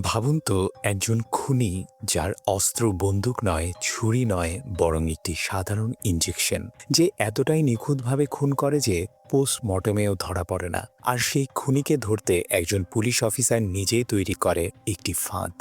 ভাবুন তো একজন খুনি যার অস্ত্র বন্দুক নয়, ছুরি নয়, বরং একটি সাধারণ ইঞ্জেকশন, যে এতটাই নিখুঁতভাবে খুন করে যে পোস্টমর্টমেও ধরা পড়ে না। আর সেই খুনিকে ধরতে একজন পুলিশ অফিসার নিজেই তৈরি করে একটি ফাঁদ।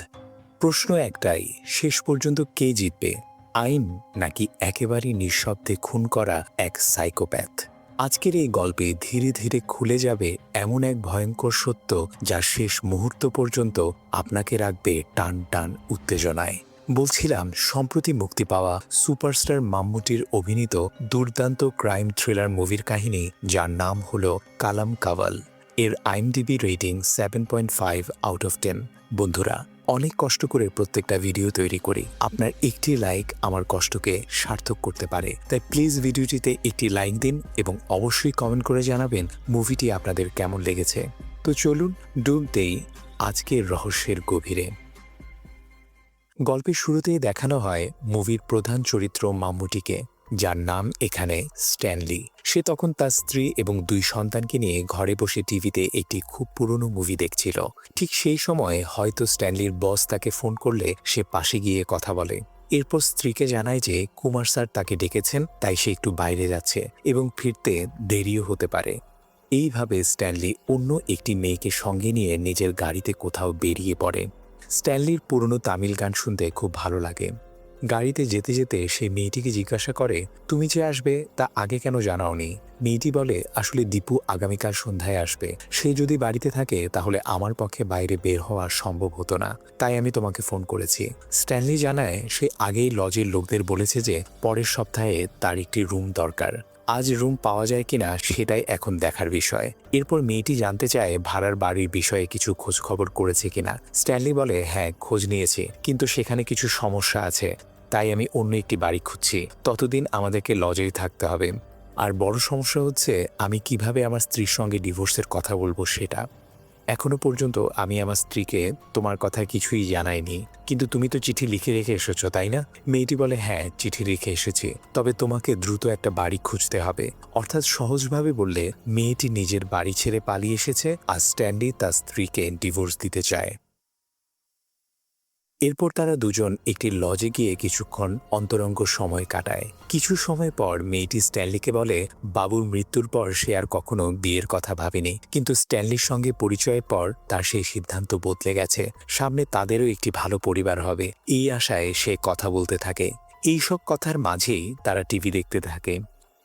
প্রশ্ন একটাই, শেষ পর্যন্ত কে জিতবে, আইন নাকি একেবারেই নিঃশব্দে খুন করা এক সাইকোপ্যাথ? আজকের এই গল্পে ধীরে ধীরে খুলে যাবে এমন এক ভয়ঙ্কর সত্য যা শেষ মুহূর্ত পর্যন্ত আপনাকে রাখবে টান টান উত্তেজনায়। বলছিলাম, সম্প্রতি মুক্তি পাওয়া সুপারস্টার মাম্মুটির অভিনীত দুর্দান্ত ক্রাইম থ্রিলার মুভির কাহিনী, যার নাম হলো কালাম কাওয়াল। এর আইএমডিবি রেটিং 7.5/10। বন্ধুরা, অনেক কষ্ট করে প্রত্যেকটা ভিডিও তৈরি করি। আপনার একটি লাইক আমার কষ্টকে সার্থক করতে পারে, তাই প্লিজ ভিডিওটিতে একটি লাইক দিন এবং অবশ্যই কমেন্ট করে জানাবেন মুভিটি আপনাদের কেমন লেগেছে। তো চলুন ডুব দেই আজকের রহস্যের গভীরে। গল্পের শুরুতেই দেখানো হয় মুভির প্রধান চরিত্র মাম্মুটিকে, যার নাম এখানে স্ট্যানলি। সে তখন তার স্ত্রী এবং 2 সন্তানকে নিয়ে ঘরে বসে টিভিতে একটি খুব পুরনো মুভি দেখছিল। ঠিক সেই সময় হয়তো স্ট্যানলির বস তাকে ফোন করলে সে পাশে গিয়ে কথা বলে। এরপর স্ত্রীকে জানায় যে কুমার স্যার তাকে ডেকেছেন, তাই সে একটু বাইরে যাচ্ছে এবং ফিরতে দেরিও হতে পারে। এইভাবে স্ট্যানলি অন্য একটি মেয়েকে সঙ্গে নিয়ে নিজের গাড়িতে কোথাও বেরিয়ে পড়ে। স্ট্যানলির পুরনো তামিল গান শুনতে খুব ভালো লাগে। গাড়িতে যেতে যেতে সে মেয়েটিকে জিজ্ঞাসা করে, তুমি যে আসবে তা আগে কেন জানাওনি? মেয়েটি বলে, আসলে দীপু আগামীকাল সন্ধ্যায় আসবে, সে যদি বাড়িতে থাকে তাহলে আমার পক্ষে বাইরে বের হওয়া সম্ভব হতো না, তাই আমি তোমাকে ফোন করেছি। স্ট্যানলি জানায় সে আগেই লজের লোকদের বলেছে যে পরের সপ্তাহে তার একটি রুম দরকার। আজ রুম পাওয়া যায় কিনা সেটাই এখন দেখার বিষয়। এরপর মেয়েটি জানতে চায় ভাড়ার বাড়ির বিষয়ে কিছু খোঁজ খবর করেছে কিনা। স্ট্যানলি বলে, হ্যাঁ খোঁজ নিয়েছি, কিন্তু সেখানে কিছু সমস্যা আছে, তাই আমি অন্য একটি বাড়ি খুঁজছি। ততদিন আমাদেরকে লজেই থাকতে হবে। আর বড় সমস্যা হচ্ছে আমি কিভাবে আমার স্ত্রীর সঙ্গে ডিভোর্সের কথা বলবো সেটা। এখনো পর্যন্ত আমি আমার স্ত্রীকে তোমার কথা কিছুই জানাইনি, কিন্তু তুমি তো চিঠি লিখে রেখে এসেছো, তাই না? মেয়েটি বলে, হ্যাঁ চিঠি লিখে এসেছি, তবে তোমাকে দ্রুত একটা বাড়ি খুঁজতে হবে। অর্থাৎ সহজভাবে বললে, মেয়েটি নিজের বাড়ি ছেড়ে পালিয়ে এসেছে আর স্ট্যানলি তার স্ত্রীকে ডিভোর্স দিতে চায়। এরপর তারা দুজন একটি লজে গিয়ে কিছুক্ষণ অন্তরঙ্গ সময় কাটায়। কিছু সময় পর মেয়েটি স্ট্যানলিকে বলে, বাবুর মৃত্যুর পর সে আর কখনো বিয়ের কথা ভাবেনি, কিন্তু স্ট্যানলির সঙ্গে পরিচয়ের পর তার সেই সিদ্ধান্ত বদলে গেছে। সামনে তাদেরও একটি ভালো পরিবার হবে, এই আশায় সে কথা বলতে থাকে। এইসব কথার মাঝেই তারা টিভি দেখতে থাকে।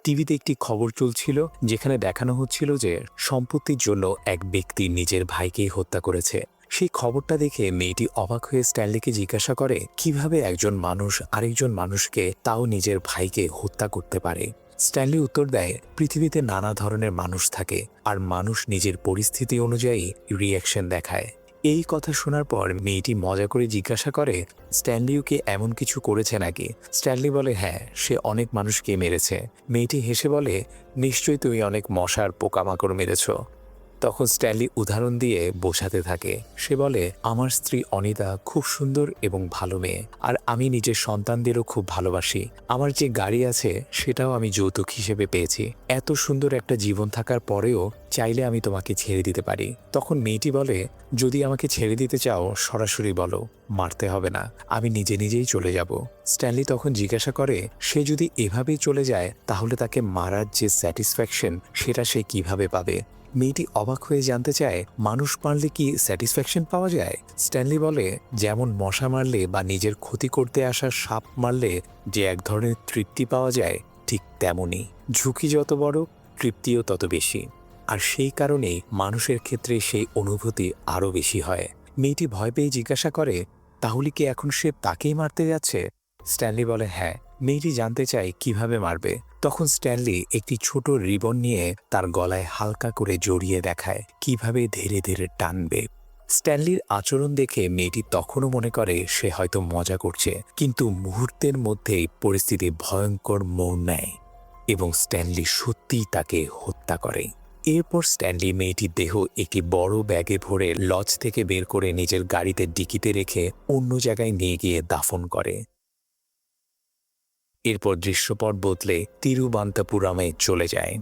টিভিতে একটি খবর চলছিল, যেখানে দেখানো হচ্ছিল যে সম্পত্তির জন্য এক ব্যক্তি নিজের ভাইকেই হত্যা করেছে। সেই খবরটা দেখে মেয়েটি অবাক হয়ে স্ট্যানলিকে জিজ্ঞাসা করে, কিভাবে একজন মানুষ আরেকজন মানুষকে, তাও নিজের ভাইকে হত্যা করতে পারে। স্ট্যানলি উত্তর দেয়, পৃথিবীতে নানা ধরনের মানুষ থাকে, আর মানুষ নিজের পরিস্থিতি অনুযায়ী রিঅ্যাকশন দেখায়। এই কথা শোনার পর মেয়েটি মজা করে জিজ্ঞাসা করে, স্ট্যানলিও কি এমন কিছু করেছে নাকি? স্ট্যানলি বলে, হ্যাঁ সে অনেক মানুষকে মেরেছে। মেয়েটি হেসে বলে, নিশ্চয়ই তুমি অনেক মশার পোকামাকড় মেরেছ। তখন স্ট্যানলি উদাহরণ দিয়ে বোঝাতে থাকে। সে বলে, আমার স্ত্রী অনিতা খুব সুন্দর এবং ভালো মেয়ে, আর আমি নিজের সন্তানদেরও খুব ভালোবাসি। আমার যে গাড়ি আছে সেটাও আমি যৌতুক হিসেবে পেয়েছি। এত সুন্দর একটা জীবন থাকার পরেও চাইলে আমি তোমাকে ছেড়ে দিতে পারি। তখন মেয়েটি বলে, যদি আমাকে ছেড়ে দিতে চাও সরাসরি বলো, মারতে হবে না, আমি নিজে নিজেই চলে যাব। স্ট্যানলি তখন জিজ্ঞাসা করে, সে যদি এভাবেই চলে যায় তাহলে তাকে মারার যে স্যাটিসফ্যাকশন সেটা সে কিভাবে পাবে? মেয়েটি অবাক হয়ে জানতে চায়, মানুষ মারলে কি স্যাটিসফ্যাকশন পাওয়া যায়? স্ট্যানলি বলে, যেমন মশা মারলে বা নিজের ক্ষতি করতে আসা সাপ মারলে যে এক ধরনের তৃপ্তি পাওয়া যায়, ঠিক তেমনই ঝুঁকি যত বড়, তৃপ্তিও তত বেশি। আর সেই কারণেই মানুষের ক্ষেত্রে সেই অনুভূতি আরও বেশি হয়। মেয়েটি ভয় পেয়ে জিজ্ঞাসা করে, তাহলে কি এখন সে তাকেই মারতে যাচ্ছে? স্ট্যানলি বলে, হ্যাঁ। মেয়েটি জানতে চায় কিভাবে মারবে। তখন স্ট্যানলি একটি ছোট রিবন নিয়ে তার গলায় হালকা করে জড়িয়ে দেখায় কিভাবে ধীরে ধীরে টানবে। স্ট্যানলির আচরণ দেখে মেয়েটি তখনও মনে করে সে হয়তো মজা করছে, কিন্তু মুহূর্তের মধ্যেই পরিস্থিতি ভয়ঙ্কর মোড় নেয় এবং স্ট্যানলি সত্যিই তাকে হত্যা করে। এরপর স্ট্যানলি মেয়েটির দেহ একটি বড় ব্যাগে ভরে লজ থেকে বের করে নিজের গাড়িতে ডিকিতে রেখে অন্য জায়গায় নিয়ে গিয়ে দাফন করে। এরপর দৃশ্যপট বদলে তিরুবান্তপুরমে চলে যায়।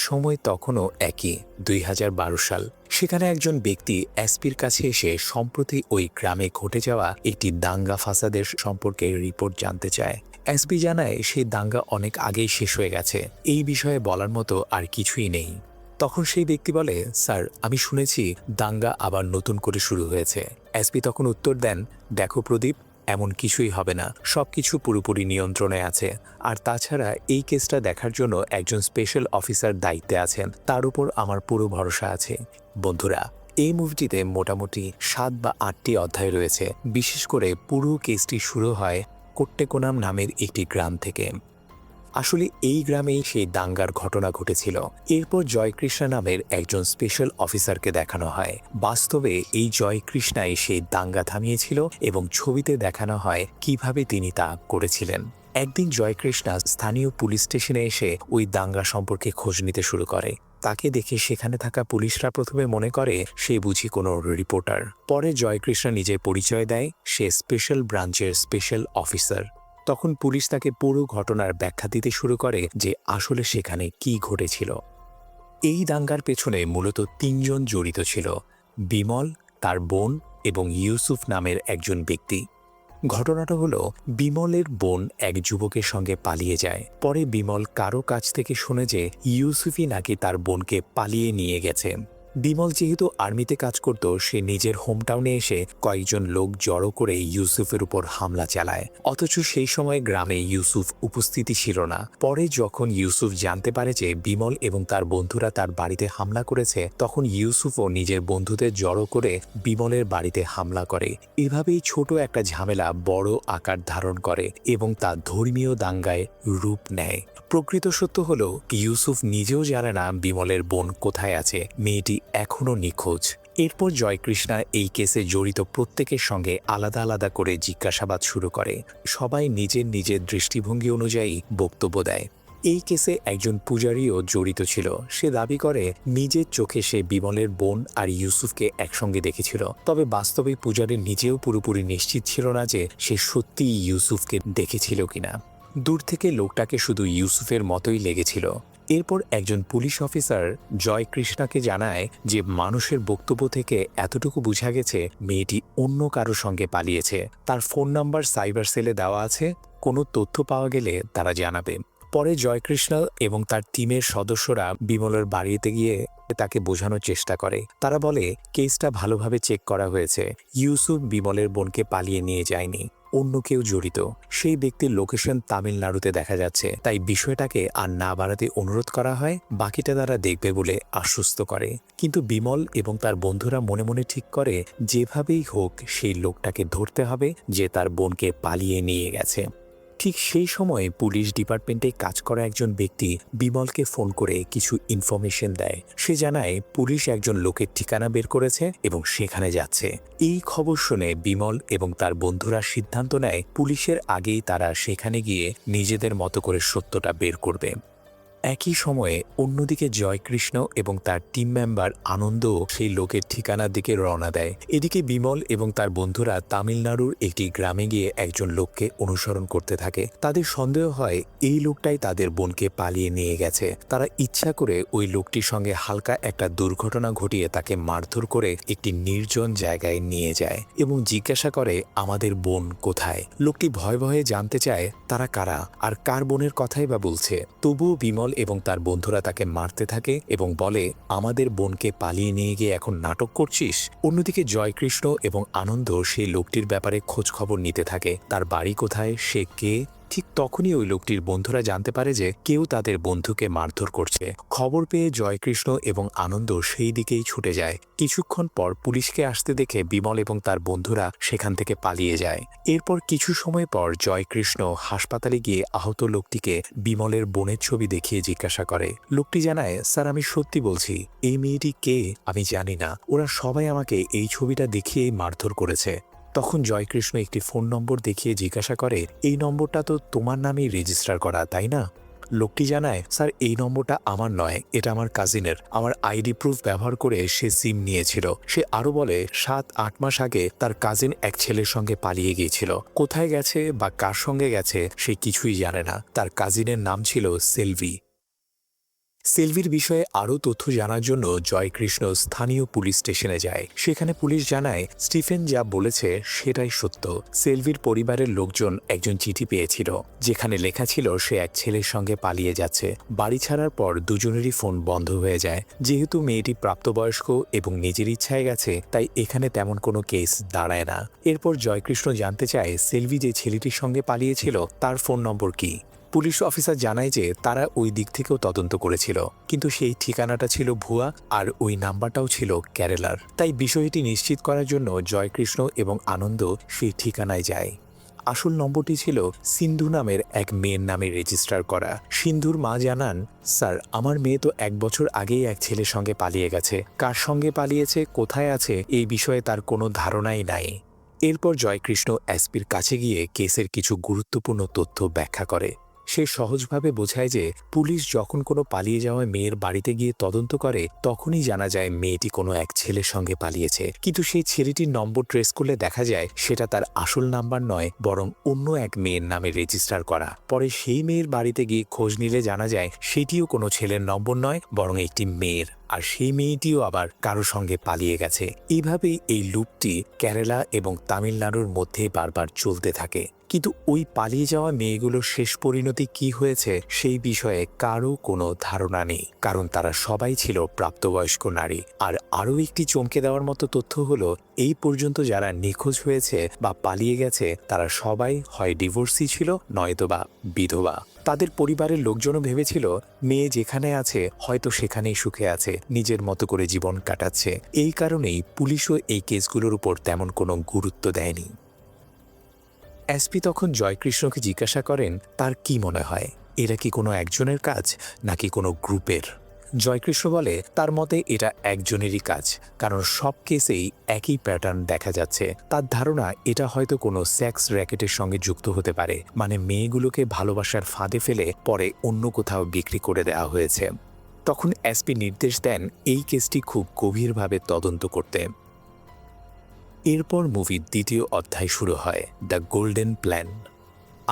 সময় তখনও একই, ২০১২ সাল। সেখানে একজন ব্যক্তি এসপির কাছে এসে সম্প্রতি ওই গ্রামে ঘটে যাওয়া একটি দাঙ্গা ফাসাদের সম্পর্কে রিপোর্ট জানতে চায়। এসপি জানায় সেই দাঙ্গা অনেক আগেই শেষ হয়ে গেছে, এই বিষয়ে বলার মতো আর কিছুই নেই। তখন সেই ব্যক্তি বলে, স্যার আমি শুনেছি দাঙ্গা আবার নতুন করে শুরু হয়েছে। এসপি তখন উত্তর দেন, দেখো প্রদীপ, এমন কিছুই হবে না, সবকিছু পুরোপুরি নিয়ন্ত্রণে আছে। আর তাছাড়া এই কেসটা দেখার জন্য একজন স্পেশাল অফিসার দায়িত্বে আছেন, তার উপর আমার পুরো ভরসা আছে। বন্ধুরা, এই মুভিটিতে মোটামুটি 7 বা 8টি অধ্যায় রয়েছে। বিশেষ করে পুরো কেসটি শুরু হয় কোট্টেকোনাম নামের একটি গ্রাম থেকে। আসলে এই গ্রামেই সেই দাঙ্গার ঘটনা ঘটেছিল। এরপর জয়কৃষ্ণা নামের একজন স্পেশাল অফিসারকে দেখানো হয়। বাস্তবে এই জয়কৃষ্ণাই সেই দাঙ্গা থামিয়েছিল এবং ছবিতে দেখানো হয় কিভাবে তিনি তা করেছিলেন। একদিন জয়কৃষ্ণা স্থানীয় পুলিশ স্টেশনে এসে ওই দাঙ্গা সম্পর্কে খোঁজ নিতে শুরু করে। তাকে দেখে সেখানে থাকা পুলিশরা প্রথমে মনে করে সে বুঝি কোনো রিপোর্টার। পরে জয়কৃষ্ণা নিজে পরিচয় দেয় সে স্পেশাল ব্রাঞ্চের স্পেশাল অফিসার। তখন পুলিশ তাকে পুরো ঘটনার ব্যাখ্যা দিতে শুরু করে যে আসলে সেখানে কি ঘটেছিল। এই দাঙ্গার পেছনে মূলত 3 জন জড়িত ছিল, বিমল, তার বোন এবং ইউসুফ নামের একজন ব্যক্তি। ঘটনাটা হলো, বিমলের বোন এক যুবকের সঙ্গে পালিয়ে যায়। পরে বিমল কারো কাছ থেকে শুনে যে ইউসুফই নাকি তার বোনকে পালিয়ে নিয়ে গেছে। বিমল যেহেতু আর্মিতে কাজ করত, সে নিজের হোমটাউনে এসে কয়েকজন লোক জড়ো করে ইউসুফের উপর হামলা চালায়। অথচ সেই সময় গ্রামে ইউসুফ উপস্থিতি ছিল না। পরে যখন ইউসুফ জানতে পারে যে বিমল এবং তার বন্ধুরা তার বাড়িতে হামলা করেছে, তখন ইউসুফও নিজের বন্ধুদের জড়ো করে বিমলের বাড়িতে হামলা করে। এভাবেই ছোট একটা ঝামেলা বড় আকার ধারণ করে এবং তা ধর্মীয় দাঙ্গায় রূপ নেয়। প্রকৃত সত্য হলো, ইউসুফ নিজেও জানে না বিমলের বোন কোথায় আছে, মেয়েটি এখনও নিখোঁজ। এরপর জয়কৃষ্ণা এই কেসে জড়িত প্রত্যেকের সঙ্গে আলাদা আলাদা করে জিজ্ঞাসাবাদ শুরু করে। সবাই নিজের নিজের দৃষ্টিভঙ্গি অনুযায়ী বক্তব্য দেয়। এই কেসে একজন পূজারীও জড়িত ছিল। সে দাবি করে নিজের চোখে সে বিমলের বোন আর ইউসুফকে একসঙ্গে দেখেছিল। তবে বাস্তবে পূজারী নিজেও পুরোপুরি নিশ্চিত ছিল না যে সে সত্যিই ইউসুফকে দেখেছিল কিনা। দূর থেকে লোকটাকে শুধু ইউসুফের মতোই লেগেছিল। এরপর একজন পুলিশ অফিসার জয়কৃষ্ণাকে জানায় যে মানুষের বক্তব্য থেকে এতটুকু বোঝা গেছে মেয়েটি অন্য কারো সঙ্গে পালিয়েছে। তার ফোন নাম্বার সাইবার সেলে দেওয়া আছে, কোনো তথ্য পাওয়া গেলে তারা জানাবে। পরে জয়কৃষ্ণা এবং তার টিমের সদস্যরা বিমলের বাড়িতে গিয়ে তাকে বোঝানোর চেষ্টা করে। তারা বলে কেসটা ভালোভাবে চেক করা হয়েছে, ইউসুফ বিমলের বোনকে পালিয়ে নিয়ে যায়নি, অন্য কেউ জড়িত। সেই ব্যক্তির লোকেশন তামিলনাড়ুতে দেখা যাচ্ছে। তাই বিষয়টাকে আর না বাড়াতে অনুরোধ করা হয়, বাকিটা তারা দেখবে বলে আশ্বস্ত করে। কিন্তু বিমল এবং তার বন্ধুরা মনে মনে ঠিক করে যেভাবেই হোক সেই লোকটাকে ধরতে হবে যে তার বোনকে পালিয়ে নিয়ে গেছে। ঠিক সেই সময় পুলিশ ডিপার্টমেন্টে কাজ করা একজন ব্যক্তি বিমলকে ফোন করে কিছু ইনফরমেশন দেয়। সে জানায় পুলিশ একজন লোকের ঠিকানা বের করেছে এবং সেখানে যাচ্ছে। এই খবর শুনে বিমল এবং তার বন্ধুরা সিদ্ধান্ত নেয় পুলিশের আগেই তারা সেখানে গিয়ে নিজেদের মতো করে সত্যটা বের করবে। একই সময়ে অন্যদিকে জয়কৃষ্ণ এবং তার টিম মেম্বার আনন্দও সেই লোকের ঠিকানার দিকে রওনা দেয়। এদিকে বিমল এবং তার বন্ধুরা তামিলনাড়ুর একটি গ্রামে গিয়ে একজন লোককে অনুসরণ করতে থাকে। তাদের সন্দেহ হয় এই লোকটাই তাদের বোনকে পালিয়ে নিয়ে গেছে। তারা ইচ্ছা করে ওই লোকটির সঙ্গে হালকা একটা দুর্ঘটনা ঘটিয়ে তাকে মারধর করে একটি নির্জন জায়গায় নিয়ে যায় এবং জিজ্ঞাসা করে আমাদের বোন কোথায়। লোকটি ভয়ে ভয়ে জানতে চায় তারা কারা আর কার বোনের কথাই বা বলছে। তবুও বিমল এবং তার বন্ধুরা তাকে মারতে থাকে এবং বলে আমাদের বোনকে পালিয়ে নিয়ে গিয়ে এখন নাটক করছিস। অন্যদিকে জয়কৃষ্ণ এবং আনন্দ সেই লোকটির ব্যাপারে খোঁজ খবর নিতে থাকে, তার বাড়ি কোথায়, সে কে। ঠিক তখনই ওই লোকটির বন্ধুরা জানতে পারে যে কেউ তাদের বন্ধুকে মারধর করছে। খবর পেয়ে জয়কৃষ্ণ এবং আনন্দ সেই দিকেই ছুটে যায়। কিছুক্ষণ পর পুলিশকে আসতে দেখে বিমল এবং তার বন্ধুরা সেখান থেকে পালিয়ে যায়। এরপর কিছু সময় পর জয়কৃষ্ণ হাসপাতালে গিয়ে আহত লোকটিকে বিমলের বোনের ছবি দেখিয়ে জিজ্ঞাসা করে। লোকটি জানায়, স্যার আমি সত্যি বলছি, এই মেয়েটি কে আমি জানি না, ওরা সবাই আমাকে এই ছবিটা দেখিয়েই মারধর করেছে। তখন জয়কৃষ্ণ একটি ফোন নম্বর দেখিয়ে জিজ্ঞাসা করে এই নম্বরটা তো তোমার নামেই রেজিস্টার করা তাই না? লোকটি জানায়, স্যার এই নম্বরটা আমার নয়, এটা আমার কাজিনের। আমার আইডি প্রুফ ব্যবহার করে সে সিম নিয়েছিল। সে আরো বলে 7-8 মাস আগে তার কাজিন এক ছেলের সঙ্গে পালিয়ে গিয়েছিল। কোথায় গেছে বা কার সঙ্গে গেছে সে কিছুই জানে না। তার কাজিনের নাম ছিল সেলভি। সেলভির বিষয়ে আরও তথ্য জানার জন্য জয়কৃষ্ণ স্থানীয় পুলিশ স্টেশনে যায়। সেখানে পুলিশ জানায় স্টিফেন যা বলেছে সেটাই সত্য। সেলভির পরিবারের লোকজন একজন চিঠি পেয়েছিল, যেখানে লেখা ছিল সে এক ছেলের সঙ্গে পালিয়ে যাচ্ছে। বাড়ি ছাড়ার পর দুজনেরই ফোন বন্ধ হয়ে যায়। যেহেতু মেয়েটি প্রাপ্তবয়স্ক এবং নিজের ইচ্ছায় গেছে, তাই এখানে তেমন কোনো কেস দাঁড়ায় না। এরপর জয়কৃষ্ণ জানতে চায় সেলভি যে ছেলেটির সঙ্গে পালিয়েছিল তার ফোন নম্বর কি। পুলিশ অফিসার জানায় যে তারা ওই দিক থেকেও তদন্ত করেছিল, কিন্তু সেই ঠিকানাটা ছিল ভুয়া আর ওই নাম্বারটাও ছিল কেরালার। তাই বিষয়টি নিশ্চিত করার জন্য জয়কৃষ্ণ এবং আনন্দ সেই ঠিকানায় যায়। আসল নম্বরটি ছিল সিন্ধু নামের এক মেয়ের নামে রেজিস্টার করা। সিন্ধুর মা জানান, স্যার, আমার মেয়ে তো 1 বছর আগেই এক ছেলের সঙ্গে পালিয়ে গেছে। কার সঙ্গে পালিয়েছে, কোথায় আছে, এই বিষয়ে তার কোনো ধারণাই নাই। এরপর জয়কৃষ্ণ এসপির কাছে গিয়ে কেসের কিছু গুরুত্বপূর্ণ তথ্য ব্যাখ্যা করে। সে সহজভাবে বোঝায় যে পুলিশ যখন কোনো পালিয়ে যাওয়া মেয়ের বাড়িতে গিয়ে তদন্ত করে তখনই জানা যায় মেয়েটি কোনো এক ছেলের সঙ্গে পালিয়েছে। কিন্তু সেই ছেলেটির নম্বর ট্রেস করলে দেখা যায় সেটা তার আসল নাম্বার নয়, বরং অন্য এক মেয়ের নামে রেজিস্টার করা। পরে সেই মেয়ের বাড়িতে গিয়ে খোঁজ নিলে জানা যায় সেটিও কোনো ছেলের নম্বর নয়, বরং একটি মেয়ের, আর সেই মেয়েটিও আবার কারো সঙ্গে পালিয়ে গেছে। এইভাবেই এই লুপটি কেরালা এবং তামিলনাড়ুর মধ্যে বারবার চলতে থাকে। কিন্তু ওই পালিয়ে যাওয়া মেয়েগুলোর শেষ পরিণতি কি হয়েছে সেই বিষয়ে কারও কোনো ধারণা নেই, কারণ তারা সবাই ছিল প্রাপ্তবয়স্ক নারী। আর আরও একটি চমকে দেওয়ার মতো তথ্য হলো, এই পর্যন্ত যারা নিখোঁজ হয়েছে বা পালিয়ে গেছে তারা সবাই হয় ডিভোর্সি ছিল, নয়তোবা বিধবা। তাদের পরিবারের লোকজনও ভেবেছিল মেয়ে যেখানে আছে হয়তো সেখানেই সুখে আছে, নিজের মতো করে জীবন কাটাচ্ছে। এই কারণেই পুলিশও এই কেসগুলোর উপর তেমন কোনো গুরুত্ব দেয়নি। এসপি তখন জয়কৃষ্ণকে জিজ্ঞাসা করেন তার কি মনে হয়, এরা কি কোনো একজনের কাজ নাকি কোনো গ্রুপের। জয়কৃষ্ণ বলে তার মতে এটা একজনেরই কাজ, কারণ সব কেসেই একই প্যাটার্ন দেখা যাচ্ছে। তার ধারণা এটা হয়তো কোনো সেক্স র্যাকেটের সঙ্গে যুক্ত হতে পারে, মানে মেয়েগুলোকে ভালোবাসার ফাঁদে ফেলে পরে অন্য কোথাও বিক্রি করে দেওয়া হয়েছে। তখন এসপি নির্দেশ দেন এই কেসটি খুব গভীরভাবে তদন্ত করতে। এরপর মুভির দ্বিতীয় অধ্যায় শুরু হয়, দ্য গোল্ডেন প্ল্যান।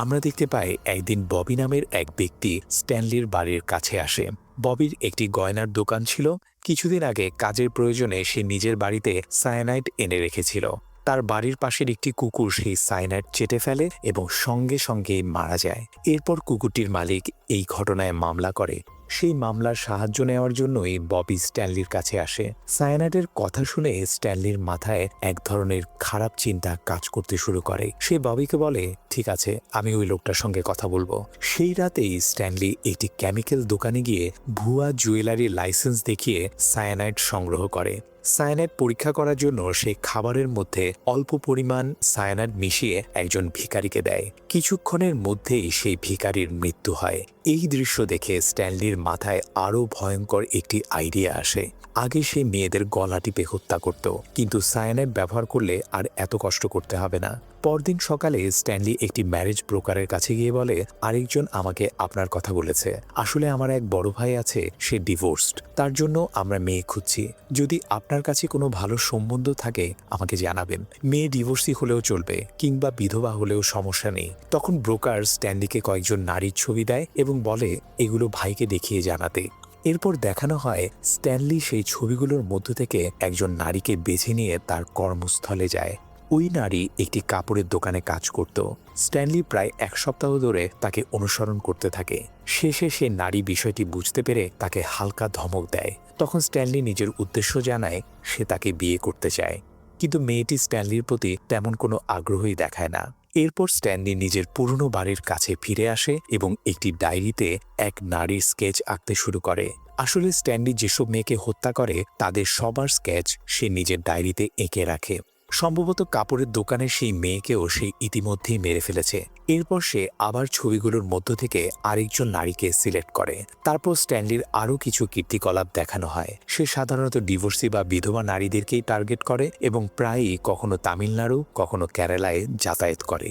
আমরা দেখতে পাই একদিন ববি নামের এক ব্যক্তি স্ট্যানলির বাড়ির কাছে আসে। ববির একটি গয়নার দোকান ছিল। কিছুদিন আগে কাজের প্রয়োজনে সে নিজের বাড়িতে সায়ানাইড এনে রেখেছিল। তার বাড়ির পাশের একটি কুকুর সেই সায়ানাইড চেটে ফেলে এবং সঙ্গে সঙ্গে মারা যায়। এরপর কুকুরটির মালিক এই ঘটনায় মামলা করে। সেই মামলার সাহায্য নেওয়ার জন্যই ববি স্ট্যানলির কাছে আসে। সায়ানাইডের কথা শুনে স্ট্যানলির মাথায় এক ধরনের খারাপ চিন্তা কাজ করতে শুরু করে। সে ববিকে বলে, ঠিক আছে, আমি ওই লোকটার সঙ্গে কথা বলবো। সেই রাতেই স্ট্যানলি একটি কেমিক্যাল দোকানে গিয়ে ভুয়া জুয়েলারি লাইসেন্স দেখিয়ে সায়ানাইড সংগ্রহ করে। সায়ানাইড পরীক্ষা করার জন্য সে খাবারের মধ্যে অল্প পরিমাণ সায়ানাইড মিশিয়ে একজন ভিখারিকে দেয়। কিছুক্ষণের মধ্যেই সেই ভিখারির মৃত্যু হয়। এই দৃশ্য দেখে স্ট্যানলির মাথায় আরও ভয়ঙ্কর একটি আইডিয়া আসে। আগে সে মেয়েদের গলা টিপে হত্যা করত, কিন্তু সায়ানাইড ব্যবহার করলে আর এত কষ্ট করতে হবে না। পরদিন সকালে স্ট্যানলি একটি ম্যারেজ ব্রোকারের কাছে গিয়ে বলে, আরেকজন আমাকে আপনার কথা বলেছে। আসলে আমার এক বড় ভাই আছে, সে ডিভোর্সড, তার জন্য আমরা মেয়ে খুঁজছি। যদি আপনার কাছে কোনো ভালো সম্বন্ধ থাকে আমাকে জানাবেন। মেয়ে ডিভোর্সি হলেও চলবে, কিংবা বিধবা হলেও সমস্যা নেই। তখন ব্রোকার স্ট্যানলিকে কয়েকজন নারীর ছবি দেয় এবং বলে এগুলো ভাইকে দেখিয়ে জানাতে। এরপর দেখানো হয় স্ট্যানলি সেই ছবিগুলোর মধ্য থেকে একজন নারীকে বেছে নিয়ে তার কর্মস্থলে যায়। ওই নারী একটি কাপড়ের দোকানে কাজ করত। স্ট্যানলি প্রায় 1 সপ্তাহ ধরে তাকে অনুসরণ করতে থাকে। শেষে সে নারী বিষয়টি বুঝতে পেরে তাকে হালকা ধমক দেয়। তখন স্ট্যানলি নিজের উদ্দেশ্য জানায় সে তাকে বিয়ে করতে চায়, কিন্তু মেয়েটি স্ট্যানলির প্রতি তেমন কোনো আগ্রহই দেখায় না। এরপর স্ট্যানলি নিজের পুরনো বাড়ির কাছে ফিরে আসে এবং একটি ডায়েরিতে এক নারীর স্কেচ আঁকতে শুরু করে। আসলে স্ট্যানলি যেসব মেয়েকে হত্যা করে তাদের সবার স্কেচ সে নিজের ডায়েরিতে এঁকে রাখে। সম্ভবত কাপড়ের দোকানের সেই মেয়েকেও সে ইতিমধ্যেই মেরে ফেলেছে। এরপর সে আবার ছবিগুলোর মধ্য থেকে আরেকজন নারীকে সিলেক্ট করে। তারপর স্ট্যানলির আরও কিছু কীর্তিকলাপ দেখানো হয়। সে সাধারণত ডিভোর্সি বা বিধবা নারীদেরকেই টার্গেট করে এবং প্রায়ই কখনো তামিলনাড়ু, কখনো কেরালায় যাতায়াত করে।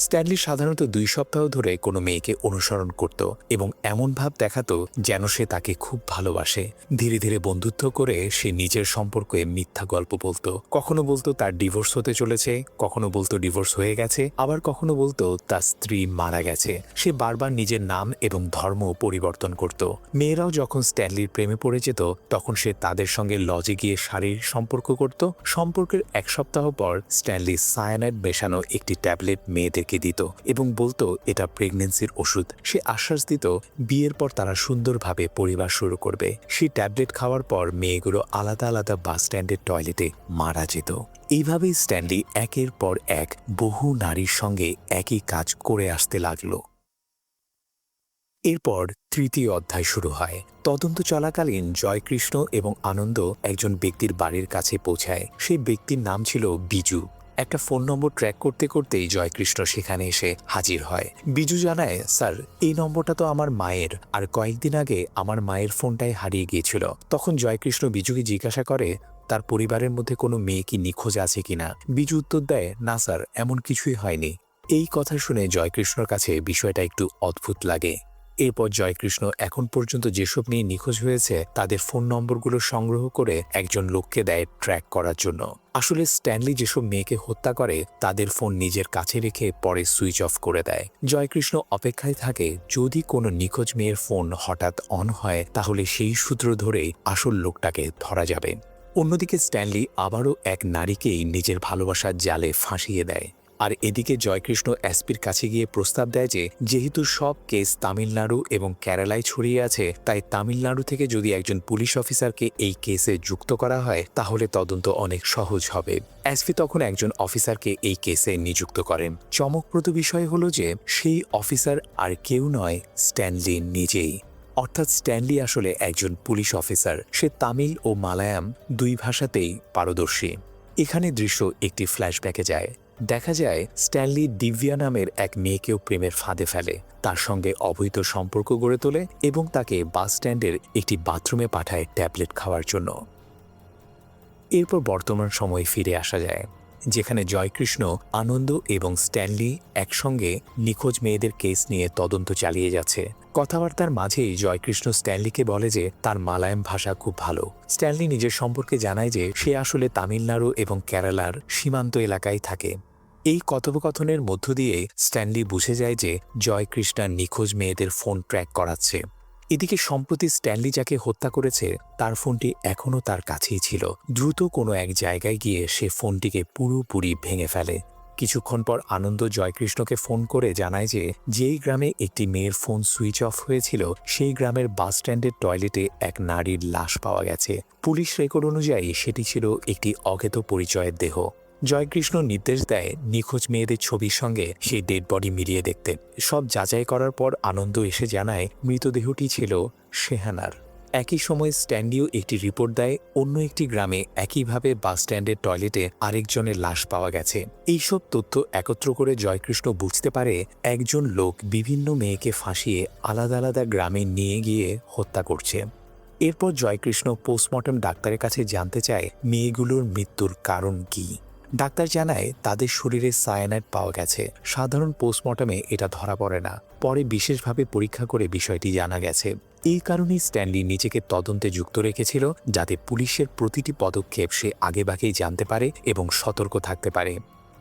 স্ট্যানলি সাধারণত 2 সপ্তাহ ধরে কোনো মেয়েকে অনুসরণ করত এবং এমন ভাব দেখাতো যেন সে তাকে খুব ভালোবাসে। ধীরে ধীরে বন্ধুত্ব করে সে নিজের সম্পর্কে মিথ্যা গল্প বলতো। কখনো বলতো তার ডিভোর্স হতে চলেছে, কখনো বলতো ডিভোর্স হয়ে গেছে, আবার কখনো বলতো তার স্ত্রী মারা গেছে। সে বারবার নিজের নাম এবং ধর্ম পরিবর্তন করত। মেয়েরাও যখন স্ট্যানলির প্রেমে পড়ে যেত তখন সে তাদের সঙ্গে লজে গিয়ে শারীরিক সম্পর্ক করত। সম্পর্কের 1 সপ্তাহ পর স্ট্যানলি সায়ানাইড মেশানো একটি ট্যাবলেট মেয়েদেরকে দিত এবং বলতো এটা প্রেগন্যান্সির ওষুধ। সে আশ্বাস দিত বিয়ের পর তারা সুন্দরভাবে পরিবার শুরু করবে। সেই ট্যাবলেট খাওয়ার পর মেয়েগুলো আলাদা আলাদা বাস স্ট্যান্ডের টয়লেটে মারা যেত। এইভাবেই স্ট্যানলি একের পর এক বহু নারীর সঙ্গে একই কাজ করে আসতে লাগলো। এরপর 3য় অধ্যায় শুরু হয়। তদন্ত চলাকালীন জয়কৃষ্ণ এবং আনন্দ একজন ব্যক্তির বাড়ির কাছে পৌঁছায়। সেই ব্যক্তির নাম ছিল বিজু। একটা ফোন নম্বর ট্র্যাক করতে করতেই জয়কৃষ্ণ সেখানে এসে হাজির হয়। বিজু জানায়, স্যার এই নম্বরটা তো আমার মায়ের, আর কয়েকদিন আগে আমার মায়ের ফোনটাই হারিয়ে গিয়েছিল। তখন জয়কৃষ্ণ বিজুকে জিজ্ঞাসা করে তার পরিবারের মধ্যে কোনো মেয়ে কি নিখোঁজ আছে কিনা। বিজু উত্তর দেয়, না স্যার, এমন কিছুই হয়নি। এই কথা শুনে জয়কৃষ্ণর কাছে বিষয়টা একটু অদ্ভুত লাগে। এরপর জয়কৃষ্ণ এখন পর্যন্ত যেসব মেয়ে নিখোঁজ হয়েছে তাদের ফোন নম্বরগুলো সংগ্রহ করে একজন লোককে দেয় ট্র্যাক করার জন্য। আসলে স্ট্যানলি যেসব মেয়েকে হত্যা করে তাদের ফোন নিজের কাছে রেখে পরে সুইচ অফ করে দেয়। জয়কৃষ্ণ অপেক্ষায় থাকে যদি কোনো নিখোঁজ মেয়ের ফোন হঠাৎ অন হয় তাহলে সেই সূত্র ধরেই আসল লোকটাকে ধরা যাবে। অন্যদিকে স্ট্যানলি আবারও এক নারীকেই নিজের ভালোবাসার জালে ফাঁসিয়ে দেয়। আর এদিকে জয়কৃষ্ণ এসপির কাছে গিয়ে প্রস্তাব দেয় যে যেহেতু সব কেস তামিলনাড়ু এবং কেরালায় ছড়িয়ে আছে, তাই তামিলনাড়ু থেকে যদি একজন পুলিশ অফিসারকে এই কেসে যুক্ত করা হয় তাহলে তদন্ত অনেক সহজ হবে। এসপি তখন একজন অফিসারকে এই কেসে নিযুক্ত করেন। চমকপ্রদ বিষয় হলো যে সেই অফিসার আর কেউ নয়, স্ট্যানলি নিজেই। অর্থাৎ স্ট্যানলি আসলে একজন পুলিশ অফিসার। সে তামিল ও মালায়াম 2 ভাষাতেই পারদর্শী। এখানে দৃশ্য একটি ফ্ল্যাশব্যাকে যায়। দেখা যায় স্ট্যানলি দিব্যা নামের এক মেয়েকেও প্রেমের ফাঁদে ফেলে, তার সঙ্গে অবৈধ সম্পর্ক গড়ে তোলে এবং তাকে বাস স্ট্যান্ডের একটি বাথরুমে পাঠায় ট্যাবলেট খাওয়ার জন্য। এরপর বর্তমান সময়ে ফিরে আসা যায়, যেখানে জয়কৃষ্ণ, আনন্দ এবং স্ট্যানলি একসঙ্গে নিখোঁজ মেয়েদের কেস নিয়ে তদন্ত চালিয়ে যাচ্ছে। কথাবার্তার মাঝেই জয়কৃষ্ণ স্ট্যানলিকে বলে যে তার মালায়াম ভাষা খুব ভালো। স্ট্যানলি নিজের সম্পর্কে জানায় যে সে আসলে তামিলনাড়ু এবং কেরালার সীমান্ত এলাকায় থাকে। এই কথোপকথনের মধ্য দিয়ে স্ট্যানলি বুঝে যায় যে জয়কৃষ্ণ নিখোঁজ মেয়েদের ফোন ট্র্যাক করাচ্ছে। এদিকে সম্প্রতি স্ট্যানলি যাকে হত্যা করেছে তার ফোনটি এখনও তার কাছেই ছিল। দ্রুত কোনো এক জায়গায় গিয়ে সে ফোনটিকে পুরোপুরি ভেঙে ফেলে। কিছুক্ষণ পর আনন্দ জয়কৃষ্ণকে ফোন করে জানায় যে যেই গ্রামে একটি মেয়ের ফোন সুইচ অফ হয়েছিল সেই গ্রামের বাস স্ট্যান্ডের টয়লেটে এক নারীর লাশ পাওয়া গেছে। পুলিশ রেকর্ড অনুযায়ী সেটি ছিল একটি অজ্ঞাত পরিচয়ের দেহ। জয়কৃষ্ণ নির্দেশ দেয় নিখোঁজ মেয়েদের ছবির সঙ্গে সেই ডেড বডি মিলিয়ে দেখতে। সব যাচাই করার পর আনন্দ এসে জানায় মৃতদেহটি ছিল শেহানার। একই সময় স্ট্যানলিও একটি রিপোর্ট দেয় অন্য একটি গ্রামে একইভাবে বাস স্ট্যান্ডের টয়লেটে আরেকজনের লাশ পাওয়া গেছে। এইসব তথ্য একত্র করে জয়কৃষ্ণ বুঝতে পারে একজন লোক বিভিন্ন মেয়েকে ফাঁসিয়ে আলাদা আলাদা গ্রামে নিয়ে গিয়ে হত্যা করছে। এরপর জয়কৃষ্ণ পোস্টমর্টম ডাক্তারের কাছে জানতে চায় মেয়েগুলোর মৃত্যুর কারণ কী। ডাক্তার জানায় তাদের শরীরে সায়ানাইড পাওয়া গেছে। সাধারণ পোস্টমর্টমে এটা ধরা পড়ে না, পরে বিশেষভাবে পরীক্ষা করে বিষয়টি জানা গেছে। এই কারণেই স্ট্যানলি নিজেকে তদন্তে যুক্ত রেখেছিল যাতে পুলিশের প্রতিটি পদক্ষেপ সে আগেভাগেই জানতে পারে এবং সতর্ক থাকতে পারে।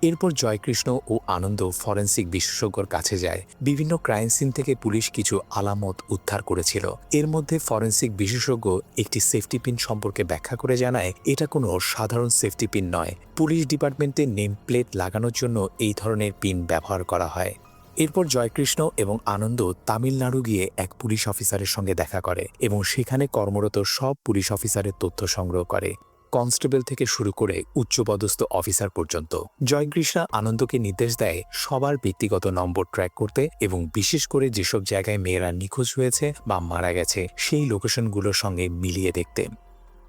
এরপর জয়কৃষ্ণ ও আনন্দ ফরেন্সিক বিশেষজ্ঞর কাছে যায়। বিভিন্ন ক্রাইম সিন থেকে পুলিশ কিছু আলামত উদ্ধার করেছিল। এর মধ্যে ফরেন্সিক বিশেষজ্ঞ একটি সেফটি পিন সম্পর্কে ব্যাখ্যা করে জানায় এটা কোনো সাধারণ সেফটি পিন নয়। পুলিশ ডিপার্টমেন্টে নেম প্লেট লাগানোর জন্য এই ধরনের পিন ব্যবহার করা হয়। এরপর জয়কৃষ্ণ এবং আনন্দ তামিলনাড়ু গিয়ে এক পুলিশ অফিসারের সঙ্গে দেখা করে এবং সেখানে কর্মরত সব পুলিশ অফিসারের তথ্য সংগ্রহ করে, কনস্টেবল থেকে শুরু করে উচ্চপদস্থ অফিসার পর্যন্ত। জয়কৃষ্ণ আনন্দকে নির্দেশ দেয় সবার ব্যক্তিগত নম্বর ট্র্যাক করতে এবং বিশেষ করে যেসব জায়গায় মেয়েরা নিখোঁজ হয়েছে বা মারা গেছে সেই লোকেশনগুলোর সঙ্গে মিলিয়ে দেখতে।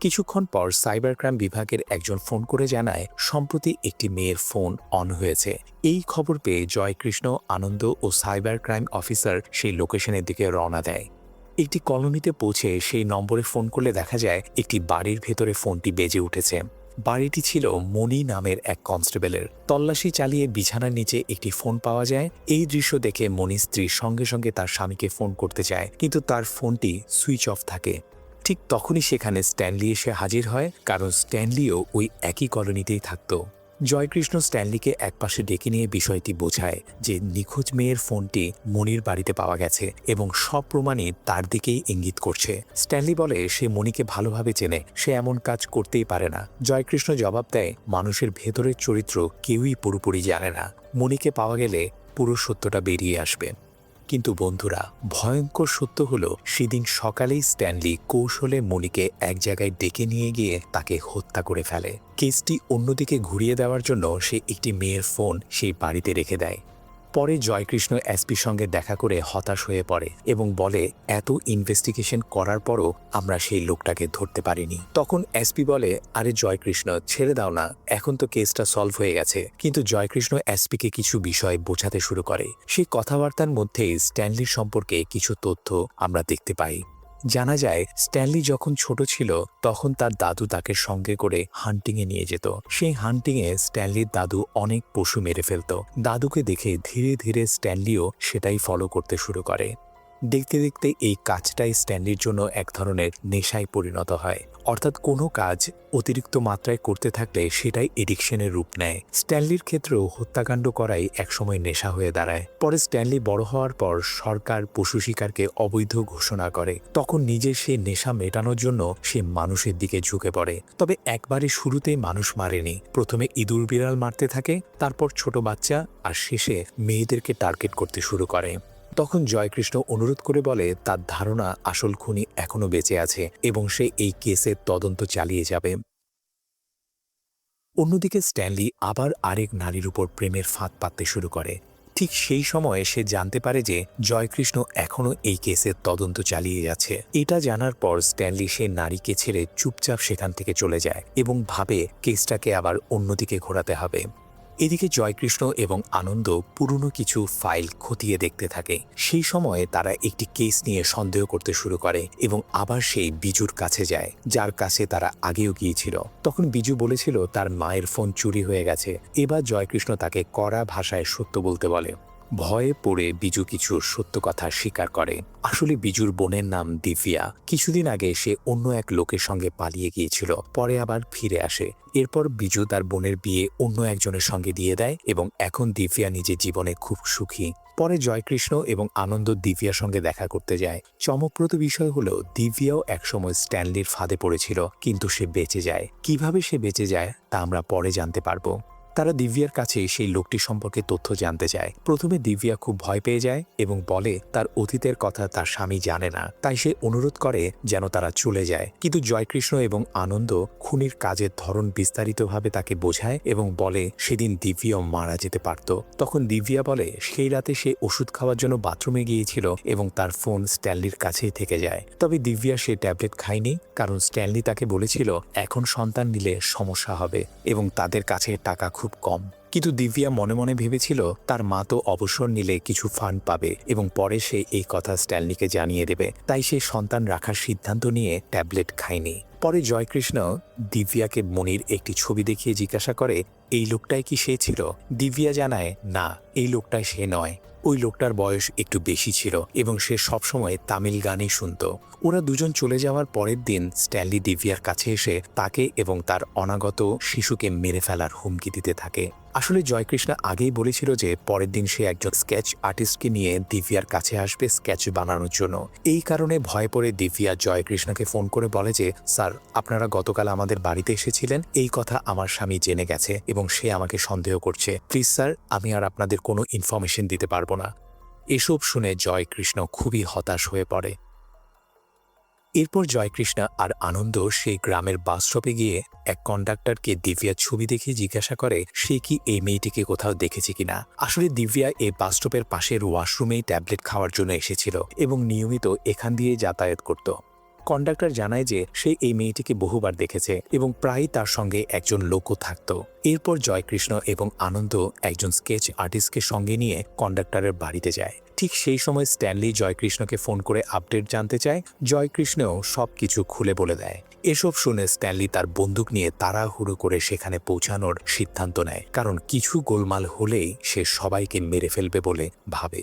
কিছুক্ষণ পর সাইবার ক্রাইম বিভাগের একজন ফোন করে জানায় সম্প্রতি একটি মেয়ের ফোন অন হয়েছে। এই খবর পেয়ে জয়কৃষ্ণ, আনন্দ ও সাইবার ক্রাইম অফিসার সেই লোকেশনের দিকে রওনা দেয়। একটি কলোনিতে পৌঁছে সেই নম্বরে ফোন করলে দেখা যায় একটি বাড়ির ভেতরে ফোনটি বেজে উঠেছে। বাড়িটি ছিল মণি নামের এক কনস্টেবলের। তল্লাশি চালিয়ে বিছানার নিচে একটি ফোন পাওয়া যায়। এই দৃশ্য দেখে মণির স্ত্রী সঙ্গে সঙ্গে তার স্বামীকে ফোন করতে চায়, কিন্তু তার ফোনটি সুইচ অফ থাকে। ঠিক তখনই সেখানে স্ট্যানলি এসে হাজির হয়, কারণ স্ট্যানলিও ওই একই কলোনিতেই থাকত। জয়কৃষ্ণ স্ট্যানলিকে একপাশে ডেকে নিয়ে বিষয়টি বোঝায় যে নিখোঁজ মেয়ের ফোনটি মণির বাড়িতে পাওয়া গেছে এবং সব প্রমাণই তার দিকেই ইঙ্গিত করছে। স্ট্যানলি বলে সে মণিকে ভালোভাবে চেনে, সে এমন কাজ করতেই পারে না। জয়কৃষ্ণ জবাব দেয়, মানুষের ভেতরের চরিত্র কেউই পুরোপুরি জানে না, মণিকে পাওয়া গেলে পুরো সত্যটা বেরিয়ে আসবে। কিন্তু বন্ধুরা, ভয়ঙ্কর সত্য হলো সেদিন সকালেই স্ট্যানলি কৌশলে মণিকে এক জায়গায় ডেকে নিয়ে গিয়ে তাকে হত্যা করে ফেলে। কেসটি অন্যদিকে ঘুরিয়ে দেওয়ার জন্য সে একটি মেয়ের ফোন সেই বাড়িতে রেখে দেয়। পরে জয়কৃষ্ণ এসপির সঙ্গে দেখা করে হতাশ হয়ে পড়ে এবং বলে, এত ইনভেস্টিগেশন করার পরও আমরা সেই লোকটাকে ধরতে পারিনি। তখন এসপি বলে, আরে জয়কৃষ্ণ, ছেড়ে দাও না, এখন তো কেসটা সলভ হয়ে গেছে। কিন্তু জয়কৃষ্ণ এসপিকে কিছু বিষয় বোঝাতে শুরু করে। সেই কথাবার্তার মধ্যেই স্ট্যানলির সম্পর্কে কিছু তথ্য আমরা দেখতে পাই। জানা যায় স্ট্যানলি যখন ছোট ছিল তখন তার দাদু তাকে সঙ্গে করে হান্টিংয়ে নিয়ে যেত। সেই হান্টিংয়ে স্ট্যানলির দাদু অনেক পশু মেরে ফেলত। দাদুকে দেখে ধীরে ধীরে স্ট্যানলিও সেটাই ফলো করতে শুরু করে। দেখতে দেখতে এই কাজটাই স্ট্যানলির জন্য এক ধরনের নেশায় পরিণত হয়। অর্থাৎ কোনো কাজ অতিরিক্ত মাত্রায় করতে থাকলে সেটাই এডিকশনের রূপ নেয়। স্ট্যানলির ক্ষেত্রেও হত্যাকাণ্ড করাই একসময় নেশা হয়ে দাঁড়ায়। পরে স্ট্যানলি বড় হওয়ার পর সরকার পশু শিকারকে অবৈধ ঘোষণা করে। তখন নিজে সে নেশা মেটানোর জন্য সে মানুষের দিকে ঝুঁকে পড়ে। তবে একবারে শুরুতেই মানুষ মারেনি, প্রথমে ইঁদুর বিড়াল মারতে থাকে, তারপর ছোট বাচ্চা, আর শেষে মেয়েদেরকে টার্গেট করতে শুরু করে। তখন জয়কৃষ্ণ অনুরোধ করে বলে তার ধারণা আসল খুনি এখনো বেঁচে আছে এবং সে এই কেসের তদন্ত চালিয়ে যাবে। অন্যদিকে স্ট্যানলি আবার আরেক নারীর উপর প্রেমের ফাঁদ পাততে শুরু করে। ঠিক সেই সময়ে সে জানতে পারে যে জয়কৃষ্ণ এখনো এই কেসের তদন্ত চালিয়ে যাচ্ছে। এটা জানার পর স্ট্যানলি সে নারীকে ছেড়ে চুপচাপ সেখান থেকে চলে যায় এবং ভাবে কেসটাকে আবার অন্যদিকে ঘোরাতে হবে। এদিকে জয়কৃষ্ণ এবং আনন্দ পুরনো কিছু ফাইল খতিয়ে দেখতে থাকে। সেই সময়ে তারা একটি কেস নিয়ে সন্দেহ করতে শুরু করে এবং আবার সেই বিজুর কাছে যায়, যার কাছে তারা আগেও গিয়েছিল। তখন বিজু বলেছিল তার মায়ের ফোন চুরি হয়ে গেছে। এবার জয়কৃষ্ণ তাকে কড়া ভাষায় সত্য বলতে বলে। ভয়ে পড়ে বিজু কিছু সত্য কথা স্বীকার করে। আসলে বিজুর বোনের নাম দিব্যা। কিছুদিন আগে সে অন্য এক লোকের সঙ্গে পালিয়ে গিয়েছিল, পরে আবার ফিরে আসে। এরপর বিজু তার বোনের বিয়ে অন্য একজনের সঙ্গে দিয়ে দেয় এবং এখন দিব্যা নিজের জীবনে খুব সুখী। পরে জয়কৃষ্ণ এবং আনন্দ দিব্যার সঙ্গে দেখা করতে যায়। চমকপ্রদ বিষয় হলো দিব্যাও একসময় স্ট্যানলির ফাঁদে পড়েছিল, কিন্তু সে বেঁচে যায়। কিভাবে সে বেঁচে যায় তা আমরা পরে জানতে পারবো। তারা দিব্যার কাছে সেই লোকটি সম্পর্কে তথ্য জানতে চায়। প্রথমে দিব্যা খুব ভয় পেয়ে যায় এবং বলে তার অতীতের কথা তার স্বামী জানে না, তাই সে অনুরোধ করে যেন তারা চলে যায়। কিন্তু জয়কৃষ্ণ এবং আনন্দ খুনির কাজের ধরন বিস্তারিতভাবে তাকে বোঝায় এবং বলে সেদিন দিব্যাও মারা যেতে পারত। তখন দিব্যা বলে সেই রাতে সে ওষুধ খাওয়ার জন্য বাথরুমে গিয়েছিল এবং তার ফোন স্ট্যানলির কাছেই থেকে যায়। তবে দিব্যা সে ট্যাবলেট খায়নি, কারণ স্ট্যানলি তাকে বলেছিল এখন সন্তান নিলে সমস্যা হবে এবং তাদের কাছে টাকা খুব কম। কিন্তু দিব্যা মনে মনে ভেবেছিল তার মা তো অবসর নিলে কিছু ফান্ড পাবে এবং পরে সে এই কথা স্ট্যানলিকে জানিয়ে দেবে, তাই সে সন্তান রাখার সিদ্ধান্ত নিয়ে ট্যাবলেট খায়নি। পরে জয়কৃষ্ণ দিব্যাকে মনির একটি ছবি দেখিয়ে জিজ্ঞাসা করে এই লোকটাই কি সে ছিল? দিব্যা জানায় না, এই লোকটাই সে নয়। ওই লোকটার বয়স একটু বেশি ছিল এবং সে সবসময় তামিল গানই শুনত। ওরা দুজন চলে যাওয়ার পরের দিন স্ট্যানলি দিব্যার কাছে এসে তাকে এবং তার অনাগত শিশুকে মেরে ফেলার হুমকি দিতে থাকে। আসলে জয়কৃষ্ণ আগেই বলেছিল যে পরের দিন সে একজন স্কেচ আর্টিস্টকে নিয়ে দিব্যার কাছে আসবে স্কেচ বানানোর জন্য। এই কারণে ভয় পড়ে দিব্যা জয়কৃষ্ণকে ফোন করে বলে যে স্যার, আপনারা গতকাল আমাদের বাড়িতে এসেছিলেন, এই কথা আমার স্বামী জেনে গেছে এবং সে আমাকে সন্দেহ করছে। প্লিজ স্যার, আমি আর আপনাদের কোনো ইনফরমেশন দিতে পারবো না। এসব শুনে জয়কৃষ্ণ খুবই হতাশ হয়ে পড়ে। এরপর জয়কৃষ্ণ আর আনন্দ সেই গ্রামের বাস স্টপে গিয়ে এক কন্ডাক্টরকে দিব্যার ছবি দেখিয়ে জিজ্ঞাসা করে সে কি এই মেয়েটিকে কোথাও দেখেছে কিনা। আসলে দিব্যা এই বাস স্টপের পাশের ওয়াশরুমেই ট্যাবলেট খাওয়ার জন্য এসেছিল এবং নিয়মিত এখান দিয়ে যাতায়াত করত। কন্ডাক্টর জানায় যে সে এই মেয়েটিকে বহুবার দেখেছে এবং প্রায়ই তার সঙ্গে একজন লোকও থাকত। এরপর জয়কৃষ্ণ এবং আনন্দ একজন স্কেচ আর্টিস্টকে সঙ্গে নিয়ে কন্ডাক্টরের বাড়িতে যায়। ঠিক সেই সময় স্ট্যানলি জয়কৃষ্ণকে ফোন করে আপডেট জানতে চায়। জয়কৃষ্ণও সবকিছু খুলে বলে দেয়। এসব শুনে স্ট্যানলি তার বন্দুক নিয়ে তাড়াহুড়ো করে সেখানে পৌঁছানোর সিদ্ধান্ত নেয়, কারণ কিছু গোলমাল হলেই সে সবাইকে মেরে ফেলবে বলে ভাবে।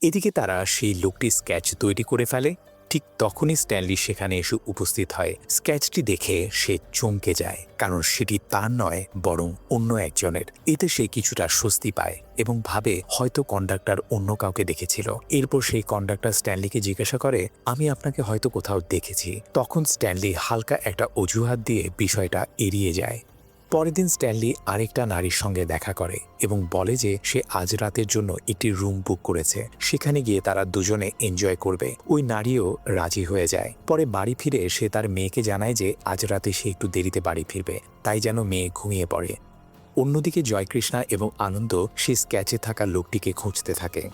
এদিকে তারা সেই লোকটি স্কেচ তৈরি করে ফেলে। ঠিক তখনই স্ট্যানলি সেখানে এসে উপস্থিত হয়। স্কেচটি দেখে সে চমকে যায়, কারণ সেটি তার নয় বরং অন্য একজনের। এতে সে কিছুটা স্বস্তি পায় এবং ভাবে হয়তো কন্ডাক্টর অন্য কাউকে দেখেছিল। এরপর সেই কন্ডাক্টর স্ট্যানলিকে জিজ্ঞাসা করে, আমি আপনাকে হয়তো কোথাও দেখেছি। তখন স্ট্যানলি হালকা একটা অজুহাত দিয়ে বিষয়টা এড়িয়ে যায়। পরের দিন স্ট্যানলি আরেকটা নারীর সঙ্গে দেখা করে এবং বলে যে সে আজ রাতের জন্য একটি রুম বুক করেছে, সেখানে গিয়ে তারা দুজনে এনজয় করবে। ওই নারীও রাজি হয়ে যায়। পরে বাড়ি ফিরে সে তার মেয়েকে জানায় যে আজ রাতে সে একটু দেরিতে বাড়ি ফিরবে, তাই যেন মেয়ে ঘুমিয়ে পড়ে। অন্যদিকে জয়কৃষ্ণা এবং আনন্দ সেই স্কেচে থাকা লোকটিকে খুঁজতে থাকে।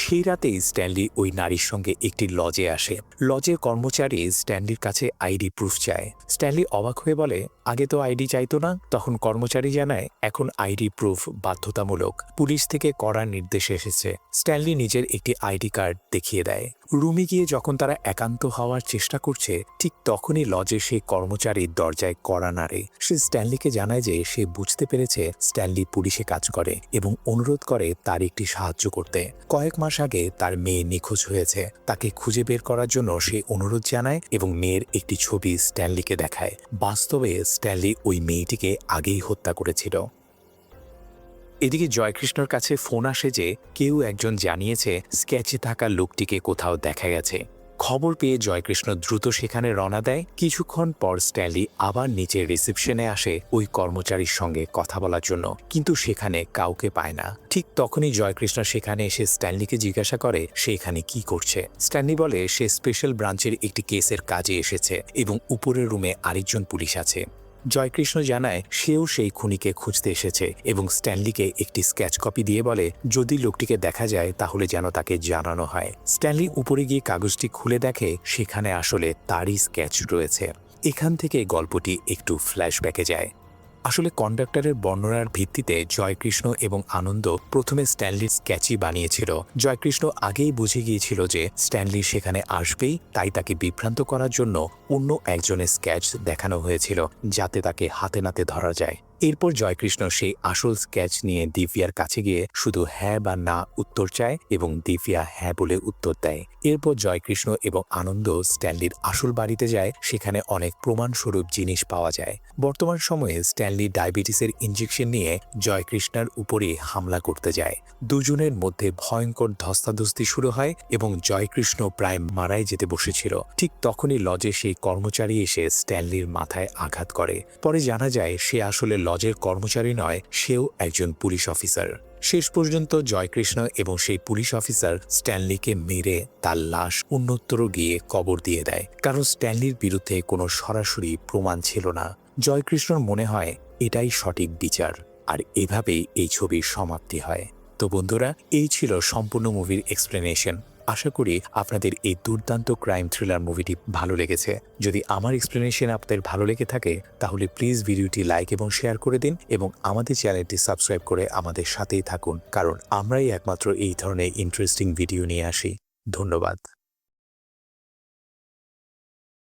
সেই রাতেই স্ট্যানলি ওই নারীর সঙ্গে একটি লজে আসে। লজের কর্মচারী স্ট্যানলির কাছে আইডি প্রুফ চায়। স্ট্যানলি অবাক হয়ে বলে, আগে তো আইডি চাইতো না। তখন কর্মচারী জানায়, এখন আইডি প্রুফ বাধ্যতামূলক, পুলিশ থেকে কড়া নির্দেশ এসেছে। স্ট্যানলি নিজের একটি আইডি কার্ড দেখিয়ে দেয়। রুমে গিয়ে যখন তারা একান্ত হওয়ার চেষ্টা করছে, ঠিক তখনই লজে সেই কর্মচারীর দরজায় কড়া নাড়ে। সে স্ট্যানলিকে জানায় যে সে বুঝতে পেরেছে স্ট্যানলি পুলিশে কাজ করে এবং অনুরোধ করে তার একটি সাহায্য করতে। কয়েক মাস আগে তার মেয়ে নিখোঁজ হয়েছে, তাকে খুঁজে বের করার জন্য সে অনুরোধ জানায় এবং মেয়ের একটি ছবি স্ট্যানলিকে দেখায়। বাস্তবে স্ট্যানলি ওই মেয়েটিকে আগেই হত্যা করেছিল। এদিকে জয়কৃষ্ণর কাছে ফোন আসে যে কেউ একজন জানিয়েছে স্কেচে থাকা লোকটিকে কোথাও দেখা গেছে। খবর পেয়ে জয়কৃষ্ণ দ্রুত সেখানে রওনা দেয়। কিছুক্ষণ পর স্ট্যানলি আবার নিচের রিসেপশনে আসে ওই কর্মচারীর সঙ্গে কথা বলার জন্য, কিন্তু সেখানে কাউকে পায় না। ঠিক তখনই জয়কৃষ্ণ সেখানে এসে স্ট্যানলিকে জিজ্ঞাসা করে সে এখানে কি করছে। স্ট্যানলি বলে সে স্পেশাল ব্রাঞ্চের একটি কেসের কাজে এসেছে এবং উপরের রুমে আরেকজন পুলিশ আছে। জয়কৃষ্ণ জানায় সেও সেই খুনিকে খুঁজতে এসেছে এবং স্ট্যানলিকে একটি স্কেচ কপি দিয়ে বলে যদি লোকটিকে দেখা যায় তাহলে যেন তাকে জানানো হয়। স্ট্যানলি উপরে গিয়ে কাগজটি খুলে দেখে সেখানে আসলে তারই স্কেচ রয়েছে। এখান থেকে গল্পটি একটু ফ্ল্যাশব্যাকে যায়। আসলে কন্ডাক্টরের বর্ণনার ভিত্তিতে জয়কৃষ্ণ এবং আনন্দ প্রথমে স্ট্যানলির স্কেচই বানিয়েছিল। জয়কৃষ্ণ আগেই বুঝে গিয়েছিল যে স্ট্যানলি সেখানে আসবেই, তাই তাকে বিভ্রান্ত করার জন্য অন্য একজনের স্কেচ দেখানো হয়েছিল যাতে তাকে হাতে নাতে ধরা যায়। এরপর জয়কৃষ্ণ সেই আসল স্কেচ নিয়ে দিব্যার কাছে গিয়ে শুধু হ্যাঁ বা না উত্তর চায় এবং দিব্যা হ্যাঁ বলে উত্তর দেয়। এরপর জয়কৃষ্ণ এবং আনন্দ স্ট্যানলির আসল বাড়িতে যায়। সেখানে অনেক প্রমাণস্বরূপ জিনিস পাওয়া যায়। বর্তমান সময়ে স্ট্যানলি ডায়াবেটিসের ইনজেকশন নিয়ে জয়কৃষ্ণের উপরে হামলা করতে যায়। দুজনের মধ্যে ভয়ঙ্কর ধস্তাধস্তি শুরু হয় এবং জয়কৃষ্ণ প্রায় মারাই যেতে বসেছিল। ঠিক তখনই লজে সেই কর্মচারী এসে স্ট্যানলির মাথায় আঘাত করে। পরে জানা যায় সে আসলে লজের কর্মচারী নয়, সেও একজন পুলিশ অফিসার। শেষ পর্যন্ত জয়কৃষ্ণ এবং সেই পুলিশ অফিসার স্ট্যানলিকে মেরে তার লাশ অন্যত্র গিয়ে কবর দিয়ে দেয়, কারণ স্ট্যানলির বিরুদ্ধে কোনো সরাসরি প্রমাণ ছিল না। জয়কৃষ্ণর মনে হয় এটাই সঠিক বিচার, আর এভাবেই এই ছবির সমাপ্তি হয়। তো বন্ধুরা, এই ছিল সম্পূর্ণ মুভির এক্সপ্লেনেশন। আশা করি আপনাদের এই দুর্দান্ত ক্রাইম থ্রিলার মুভিটি ভালো লেগেছে। যদি আমার এক্সপ্লেনেশন আপনাদের ভালো লেগে থাকে তাহলে প্লিজ ভিডিওটি লাইক এবং শেয়ার করে দিন এবং আমাদের চ্যানেলটি সাবস্ক্রাইব করে আমাদের সাথেই থাকুন, কারণ আমরাই একমাত্র এই ধরনের ইন্টারেস্টিং ভিডিও নিয়ে আসি। ধন্যবাদ।